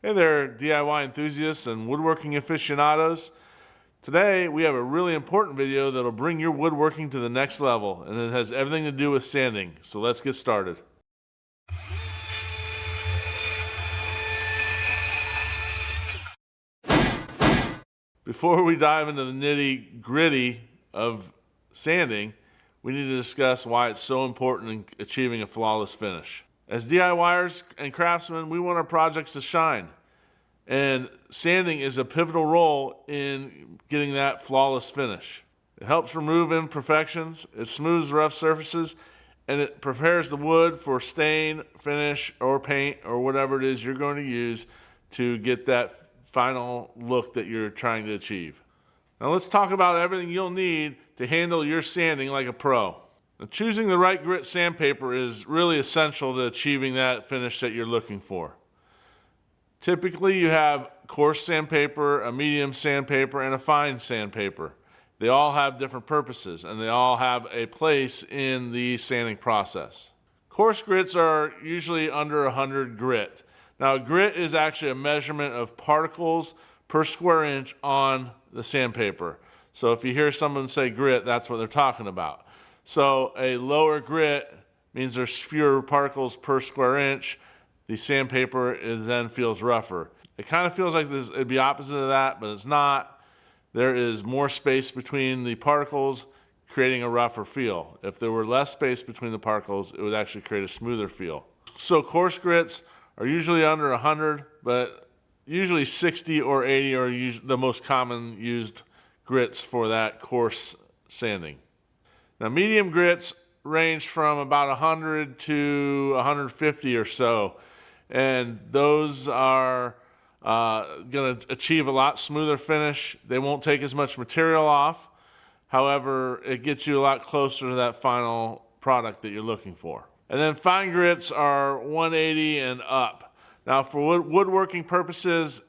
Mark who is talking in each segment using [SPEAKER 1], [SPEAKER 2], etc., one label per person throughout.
[SPEAKER 1] Hey there, DIY enthusiasts and woodworking aficionados. Today we have a really important video that'll bring your woodworking to the next level, and it has everything to do with sanding. So let's get started. Before we dive into the nitty-gritty of sanding, we need to discuss why it's so important in achieving a flawless finish. As DIYers and craftsmen, we want our projects to shine. And sanding is a pivotal role in getting that flawless finish. It helps remove imperfections, it smooths rough surfaces, and it prepares the wood for stain, finish, or paint, or whatever it is you're going to use to get that final look that you're trying to achieve. Now let's talk about everything you'll need to handle your sanding like a pro. Now, choosing the right grit sandpaper is really essential to achieving that finish that you're looking for. Typically, you have coarse sandpaper, a medium sandpaper, and a fine sandpaper. They all have different purposes, and they all have a place in the sanding process. Coarse grits are usually under 100 grit. Now, a grit is actually a measurement of particles per square inch on the sandpaper. So if you hear someone say grit, that's what they're talking about. So a lower grit means there's fewer particles per square inch. The sandpaper then feels rougher. It kind of feels like it'd be opposite of that, but it's not. There is more space between the particles, creating a rougher feel. If there were less space between the particles, it would actually create a smoother feel. So coarse grits are usually under 100, but usually 60 or 80 are the most common used grits for that coarse sanding. Now, medium grits range from about 100 to 150 or so. And those are going to achieve a lot smoother finish. They won't take as much material off. However, it gets you a lot closer to that final product that you're looking for. And then fine grits are 180 and up. Now, for woodworking purposes,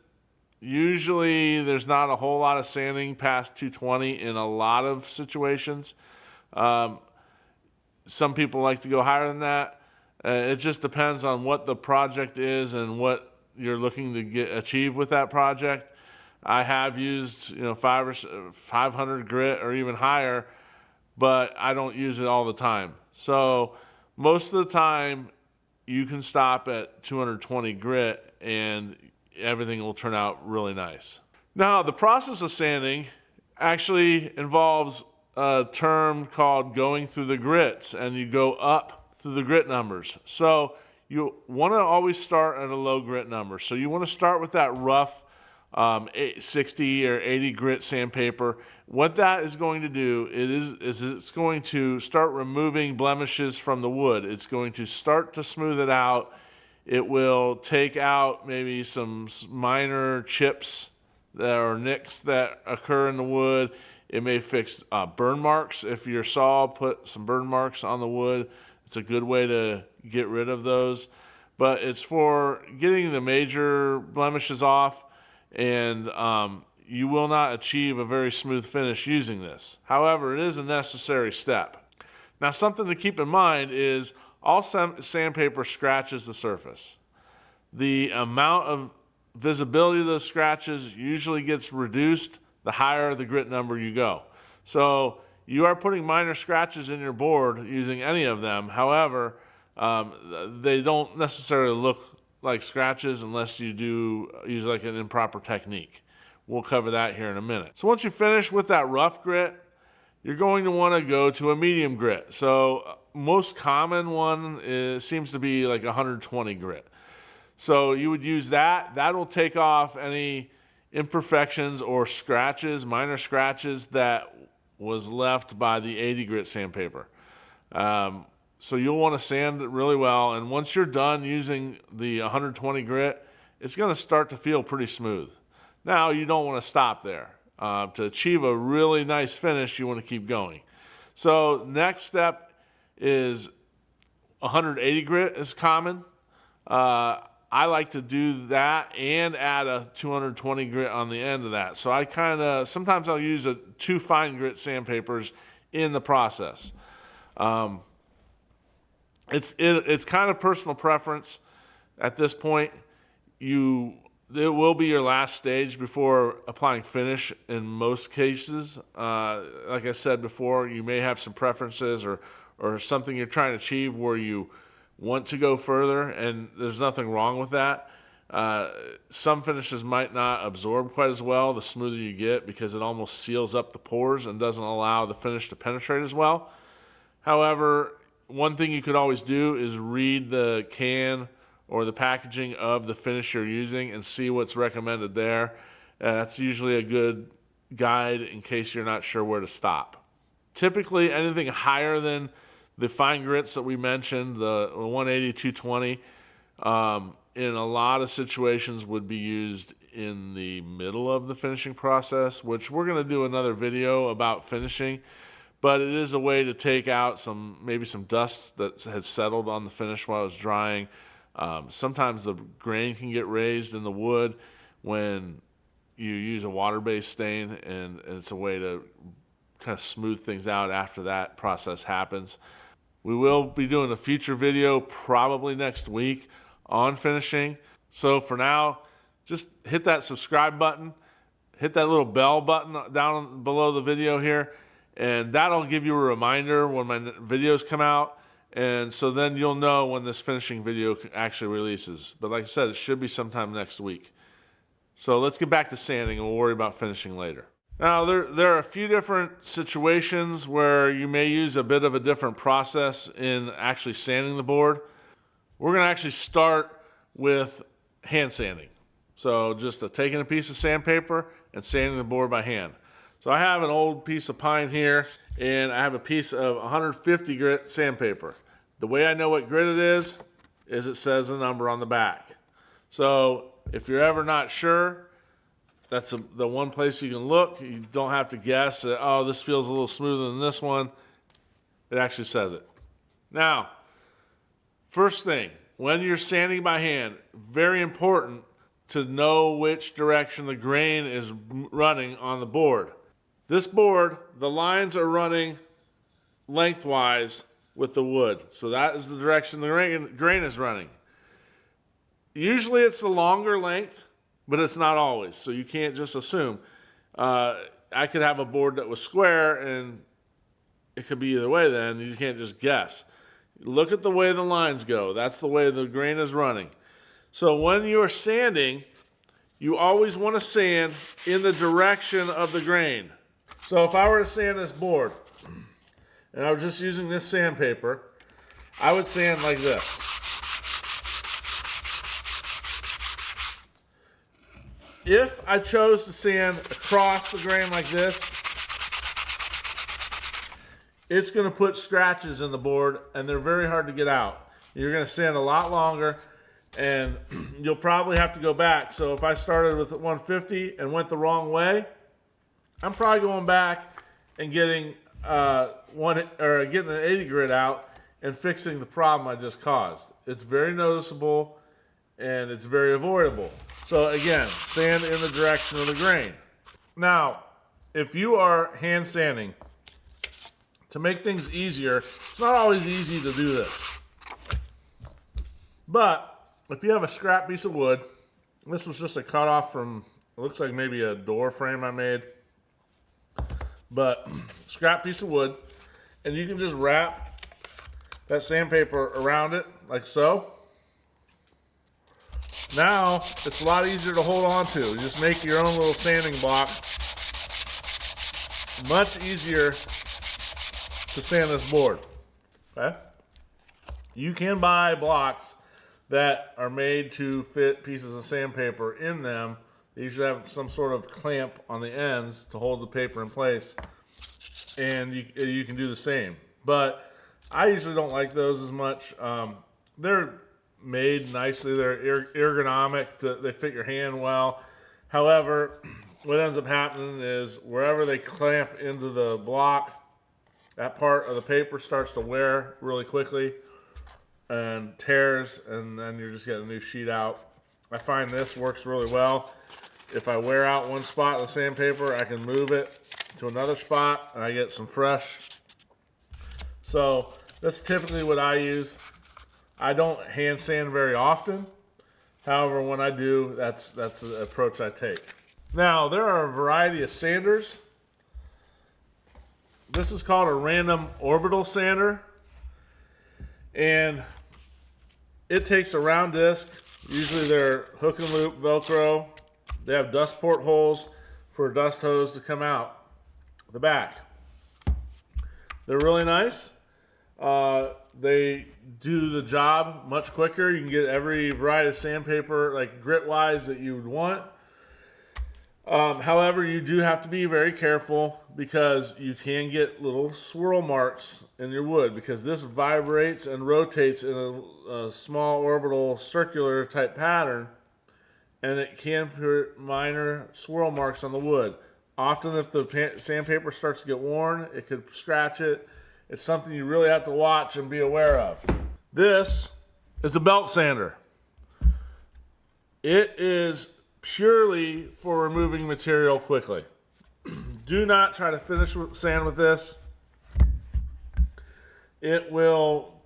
[SPEAKER 1] usually there's not a whole lot of sanding past 220 in a lot of situations. Some people like to go higher than that. It just depends on what the project is and what you're looking to achieve with that project. I have used 500 grit or even higher, but I don't use it all the time. So most of the time you can stop at 220 grit and everything will turn out really nice. Now, the process of sanding actually involves a term called going through the grits, and you go up through the grit numbers. So you want to always start at a low grit number. So you want to start with that rough 60 or 80 grit sandpaper. What that is going to do is it's going to start removing blemishes from the wood. It's going to start to smooth it out. It will take out maybe some minor chips or nicks that occur in the wood. It may fix burn marks. If your saw put some burn marks on the wood, it's a good way to get rid of those. But it's for getting the major blemishes off, and you will not achieve a very smooth finish using this. However, it is a necessary step. Now, something to keep in mind is all sandpaper scratches the surface. The amount of visibility of those scratches usually gets reduced the higher the grit number you go. So you are putting minor scratches in your board using any of them. However, they don't necessarily look like scratches unless you do use like an improper technique. We'll cover that here in a minute. So once you finish with that rough grit, you're going to want to go to a medium grit. So most common one seems to be like 120 grit. So you would use that. That'll take off any imperfections or scratches, minor scratches that was left by the 80 grit sandpaper. So you'll want to sand it really well, and once you're done using the 120 grit, it's going to start to feel pretty smooth. Now, you don't want to stop there. To achieve a really nice finish, you want to keep going. So next step is 180 grit is common. I like to do that and add a 220 grit on the end of that. So sometimes I'll use two fine grit sandpapers in the process. It's kind of personal preference at this point. it will be your last stage before applying finish in most cases. Like I said before, you may have some preferences or something you're trying to achieve where you want to go further, and there's nothing wrong with that. Some finishes might not absorb quite as well the smoother you get, because it almost seals up the pores and doesn't allow the finish to penetrate as well. However, one thing you could always do is read the can or the packaging of the finish you're using and see what's recommended there. That's usually a good guide in case you're not sure where to stop. Typically, anything higher than the fine grits that we mentioned, the 180, 220, in a lot of situations would be used in the middle of the finishing process, which we're going to do another video about finishing. But it is a way to take out maybe some dust that has settled on the finish while it's drying. Sometimes the grain can get raised in the wood when you use a water-based stain, and it's a way to kind of smooth things out after that process happens. We will be doing a future video probably next week on finishing. So for now, just hit that subscribe button, hit that little bell button down below the video here, and that'll give you a reminder when my videos come out. And so then you'll know when this finishing video actually releases. But like I said, it should be sometime next week. So let's get back to sanding, and we'll worry about finishing later. Now, there are a few different situations where you may use a bit of a different process in actually sanding the board. We're going to actually start with hand sanding. So just taking a piece of sandpaper and sanding the board by hand. So I have an old piece of pine here, and I have a piece of 150 grit sandpaper. The way I know what grit it is it says a number on the back. So if you're ever not sure, that's the one place you can look. You don't have to guess, oh, this feels a little smoother than this one. It actually says it. Now, first thing, when you're sanding by hand, very important to know which direction the grain is running on the board. This board, the lines are running lengthwise with the wood. So that is the direction the grain is running. Usually it's the longer length, but it's not always. So you can't just assume. I could have a board that was square, and it could be either way then. You can't just guess. Look at the way the lines go. That's the way the grain is running. So when you're sanding, you always want to sand in the direction of the grain. So if I were to sand this board, and I was just using this sandpaper, I would sand like this. If I chose to sand across the grain like this, it's going to put scratches in the board, and they're very hard to get out. You're going to sand a lot longer, and you'll probably have to go back. So if I started with 150 and went the wrong way, I'm probably going back and getting getting an 80 grit out and fixing the problem I just caused. It's very noticeable, and it's very avoidable. So again, sand in the direction of the grain. Now, if you are hand sanding, to make things easier, it's not always easy to do this. But if you have a scrap piece of wood, this was just a cutoff from, it looks like maybe a door frame I made. But scrap piece of wood, and you can just wrap that sandpaper around it like so. Now it's a lot easier to hold on to. You just make your own little sanding block. Much easier to sand this board. Okay? You can buy blocks that are made to fit pieces of sandpaper in them. They usually have some sort of clamp on the ends to hold the paper in place, and you can do the same. But I usually don't like those as much. They're made nicely. They're ergonomic. They fit your hand well. However, what ends up happening is wherever they clamp into the block, that part of the paper starts to wear really quickly and tears, and then you're just getting a new sheet out. I find this works really well. If I wear out one spot of the sandpaper, I can move it to another spot and I get some fresh. So that's typically what I use. I don't hand sand very often, However, when I do, that's the approach I take. Now, there are a variety of sanders. This is called a random orbital sander. And it takes a round disc. Usually they're hook and loop, Velcro. They have dust port holes for a dust hose to come out the back. They're really nice. They do the job much quicker. You can get every variety of sandpaper, like grit-wise, that you would want. However, you do have to be very careful because you can get little swirl marks in your wood because this vibrates and rotates in a small orbital circular type pattern, and it can put minor swirl marks on the wood. Often if the sandpaper starts to get worn, it could scratch it. It's something you really have to watch and be aware of. This is a belt sander. It is purely for removing material quickly. Do not try to finish sand with this. You'll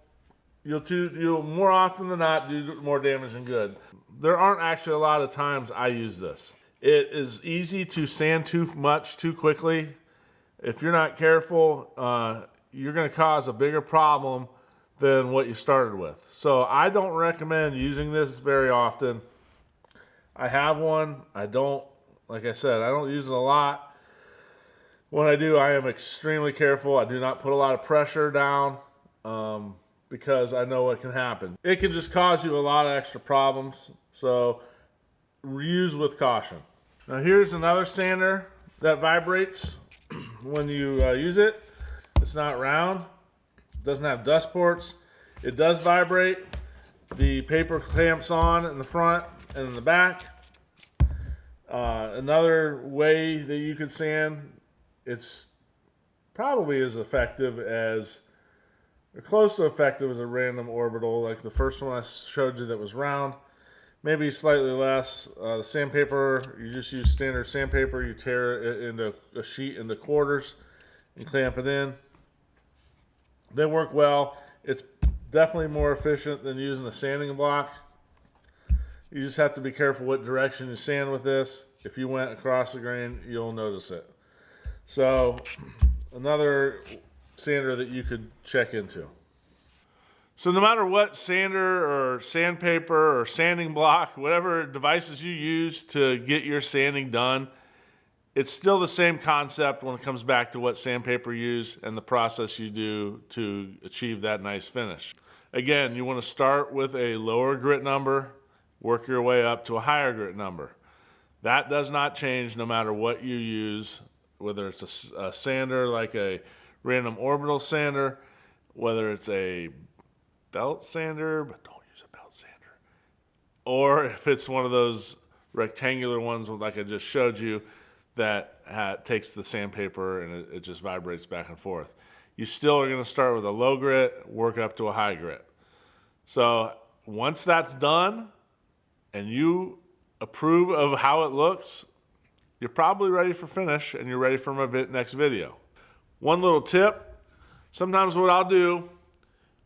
[SPEAKER 1] more often than not do more damage than good. There aren't actually a lot of times I use this. It is easy to sand too much too quickly. If you're not careful, you're going to cause a bigger problem than what you started with. So I don't recommend using this very often. I have one. Like I said, I don't use it a lot. When I do, I am extremely careful. I do not put a lot of pressure down because I know what can happen. It can just cause you a lot of extra problems. So use with caution. Now here's another sander that vibrates when you use it. It's not round. It doesn't have dust ports. It does vibrate. The paper clamps on in the front and in the back. Another way that you could sand, it's probably as effective as, or close to effective as a random orbital, like the first one I showed you that was round. Maybe slightly less. The sandpaper, you just use standard sandpaper. You tear it into a sheet into quarters and clamp it in. They work well. It's definitely more efficient than using a sanding block. You just have to be careful what direction you sand with this. If you went across the grain, you'll notice it. So, another sander that you could check into. So no matter what sander or sandpaper or sanding block, whatever devices you use to get your sanding done, it's still the same concept when it comes back to what sandpaper you use and the process you do to achieve that nice finish. Again, you want to start with a lower grit number, work your way up to a higher grit number. That does not change no matter what you use, whether it's a sander like a random orbital sander, whether it's a belt sander, but don't use a belt sander, or if it's one of those rectangular ones like I just showed you that takes the sandpaper and it just vibrates back and forth. You still are going to start with a low grit, work up to a high grit. So once that's done and you approve of how it looks, you're probably ready for finish and you're ready for my next video. One little tip, sometimes what I'll do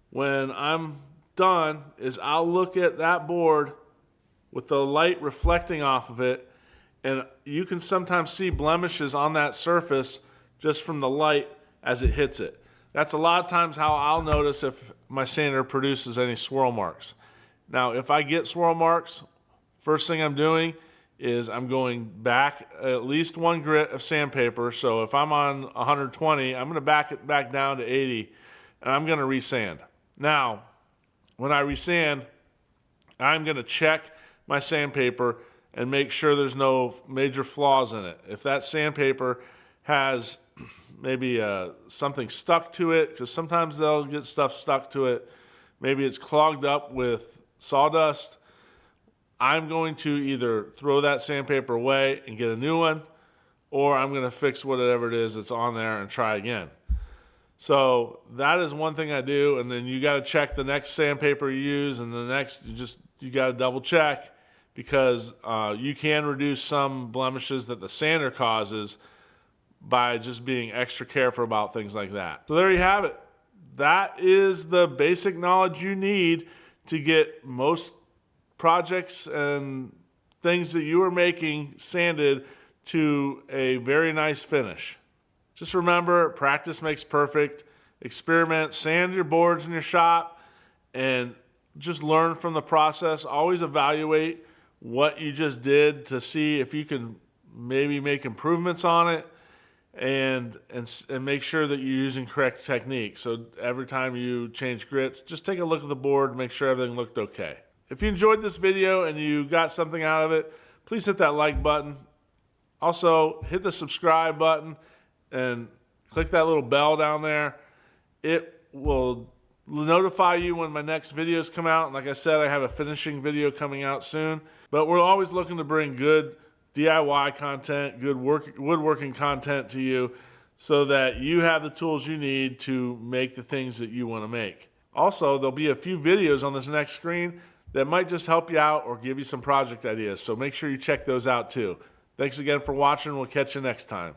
[SPEAKER 1] when I'm done is I'll look at that board with the light reflecting off of it, and you can sometimes see blemishes on that surface just from the light as it hits it. That's a lot of times how I'll notice if my sander produces any swirl marks. Now, if I get swirl marks, first thing I'm doing is I'm going back at least one grit of sandpaper. So if I'm on 120, I'm going to back it back down to 80, and I'm going to resand. Now, when I resand, I'm going to check my sandpaper and make sure there's no major flaws in it. If that sandpaper has maybe something stuck to it, because sometimes they'll get stuff stuck to it, maybe it's clogged up with sawdust, I'm going to either throw that sandpaper away and get a new one, or I'm going to fix whatever it is that's on there and try again. So that is one thing I do, and then you got to check the next sandpaper you use, and the next you got to double check, because you can reduce some blemishes that the sander causes by just being extra careful about things like that. So there you have it. That is the basic knowledge you need to get most projects and things that you are making sanded to a very nice finish. Just remember, practice makes perfect. Experiment, sand your boards in your shop, and just learn from the process. Always evaluate what you just did to see if you can maybe make improvements on it, and make sure that you're using correct technique. So every time you change grits, just take a look at the board, make sure everything looked okay. If you enjoyed this video and you got something out of it, please hit that like button. Also, hit the subscribe button and click that little bell down there. It will notify you when my next videos come out. And like I said, I have a finishing video coming out soon. But we're always looking to bring good DIY content, good woodworking content to you so that you have the tools you need to make the things that you want to make. Also, there'll be a few videos on this next screen that might just help you out or give you some project ideas. So make sure you check those out too. Thanks again for watching. We'll catch you next time.